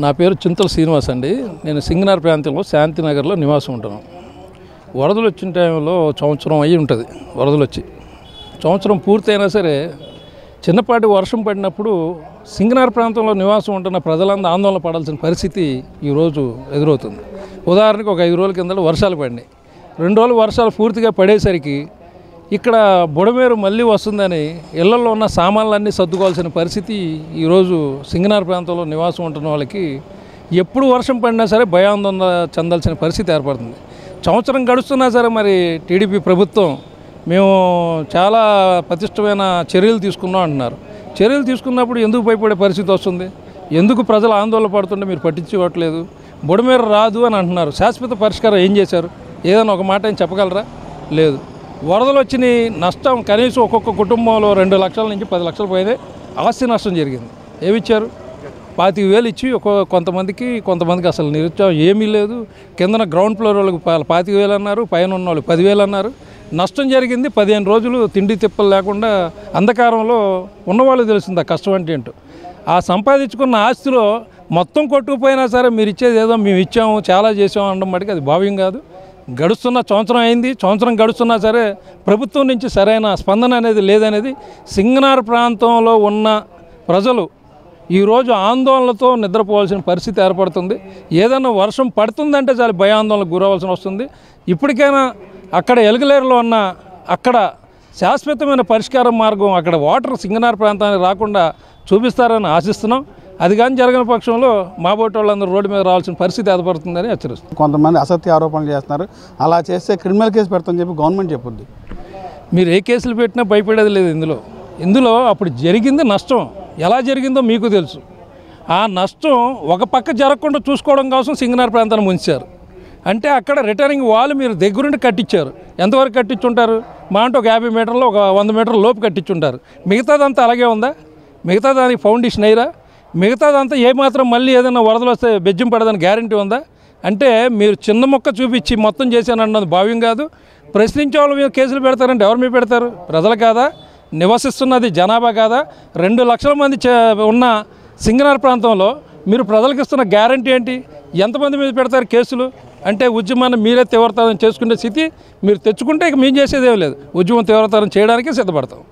నా పేరు చింతల శ్రీనివాస్ అండి. నేను సింగనార్ ప్రాంతంలో శాంతినగర్లో నివాసం ఉంటాను. వరదలు వచ్చిన టైంలో సంవత్సరం అయ్యి ఉంటుంది. వరదలు వచ్చి సంవత్సరం పూర్తయినా సరే చిన్నపాటి వర్షం పడినప్పుడు సింగనార్ ప్రాంతంలో నివాసం ఉంటున్న ప్రజలందరూ ఆందోళన పడాల్సిన పరిస్థితి ఈరోజు ఎదురవుతుంది. ఉదాహరణకు ఒక 5 రోజుల కింద వర్షాలు పడినాయి. 2 రోజులు వర్షాలు పూర్తిగా పడేసరికి ఇక్కడ బుడమేరు మళ్ళీ వస్తుందని ఇళ్లలో ఉన్న సామాన్లన్నీ సర్దుకోవాల్సిన పరిస్థితి ఈరోజు సింగనార్ ప్రాంతంలో నివాసం ఉంటున్న వాళ్ళకి ఎప్పుడు వర్షం పడినా సరే భయాందోళన చెందాల్సిన పరిస్థితి ఏర్పడుతుంది. సంవత్సరం గడుస్తున్నా సరే మరి టీడీపీ ప్రభుత్వం మేము చాలా పటిష్టమైన చర్యలు తీసుకున్నాం అంటున్నారు. చర్యలు తీసుకున్నప్పుడు ఎందుకు భయపడే పరిస్థితి వస్తుంది? ఎందుకు ప్రజలు ఆందోళన పడుతుంటే మీరు పట్టించుకోవట్లేదు? బుడమేరు రాదు అని అంటున్నారు. శాశ్వత పరిష్కారం ఏం చేశారు? ఏదైనా ఒక మాట ఏం చెప్పగలరా? లేదు. వరదలు వచ్చినాయి, నష్టం కనీసం ఒక్కొక్క కుటుంబంలో 2 లక్షల నుంచి 10 లక్షల పైనే ఆస్తి నష్టం జరిగింది. ఏమిచ్చారు? 25,000 ఇచ్చి కొంతమందికి అసలు నిరుత్సాహం ఏమీ లేదు. కిందన గ్రౌండ్ ఫ్లోర్ వాళ్ళకి 25,000 అన్నారు, పైన ఉన్న వాళ్ళు 10,000 అన్నారు. నష్టం జరిగింది. 15 రోజులు తిండి తిప్పలు లేకుండా అంధకారంలో ఉన్నవాళ్ళు తెలిసింది ఆ కష్టం అంటే ఏంటో. ఆ సంపాదించుకున్న ఆస్తిలో మొత్తం కొట్టుకుపోయినా సరే మీరు ఇచ్చేది ఏదో మేము ఇచ్చాము, చాలా చేసాము అనడం మటుకు అది భావ్యం కాదు. గడుస్తున్న సంవత్సరం అయింది. సంవత్సరం గడుస్తున్నా సరే ప్రభుత్వం నుంచి సరైన స్పందన అనేది లేదనేది సింగనార్ ప్రాంతంలో ఉన్న ప్రజలు ఈరోజు ఆందోళనలతో నిద్రపోవాల్సిన పరిస్థితి ఏర్పడుతుంది. ఏదైనా వర్షం పడుతుందంటే చాలా భయాందోళనకు గురవలసిన వస్తుంది. ఇప్పటికైనా అక్కడ ఎలుగులేరులో ఉన్న అక్కడ శాశ్వతమైన పరిష్కారం మార్గం అక్కడ వాటర్ సింగనార్ ప్రాంతానికి రాకుండా చూపిస్తారని ఆశిస్తున్నాం. అది కానీ జరగని పక్షంలో మా బోటి వాళ్ళందరూ రోడ్డు మీద రావాల్సిన పరిస్థితి ఏర్పడుతుందని హెచ్చరిస్తుంది. కొంతమంది అసత్య ఆరోపణలు చేస్తున్నారు. అలా చేస్తే క్రిమినల్ కేసు పెడతామని చెప్పి గవర్నమెంట్ చెప్పుద్ది. మీరు ఏ కేసులు పెట్టినా భయపడేది లేదు. ఇందులో అప్పుడు జరిగింది నష్టం ఎలా జరిగిందో మీకు తెలుసు. ఆ నష్టం ఒక పక్క జరగకుండా చూసుకోవడం కోసం సింగనార్ ప్రాంతాన్ని ముంచారు. అంటే అక్కడ రిటర్నింగ్ వాల్ మీరు దగ్గరుండి కట్టించారు. ఎంతవరకు కట్టించుంటారు? మా అంటే ఒక 50 మీటర్లు, ఒక 100 మీటర్ల లోపు కట్టించుంటారు. మిగతాదంతా అలాగే ఉందా? మిగతా దానికి ఫౌండేషన్ అయ్యారా? మిగతాదంతా ఏమాత్రం మళ్ళీ ఏదైనా వరదలు వస్తే బెజ్జం పడదని గ్యారంటీ ఉందా? అంటే మీరు చిన్న మొక్క చూపించి మొత్తం చేశానన్నది భావ్యం కాదు. ప్రశ్నించే వాళ్ళ మీద కేసులు పెడతారంటే ఎవరి మీద పెడతారు? ప్రజలు కాదా? నివసిస్తున్నది జనాభా కాదా? 2 లక్షల మంది ఉన్న సింగనార్ ప్రాంతంలో మీరు ప్రజలకు ఇస్తున్న గ్యారంటీ ఏంటి? ఎంతమంది మీద పెడతారు కేసులు? అంటే ఉద్యమాన్ని మీరే తీవ్రతరం చేసుకునే స్థితి మీరు తెచ్చుకుంటే ఇక మేము చేసేదేం లేదు. ఉద్యమం తీవ్రతరం చేయడానికే సిద్ధపడతాం.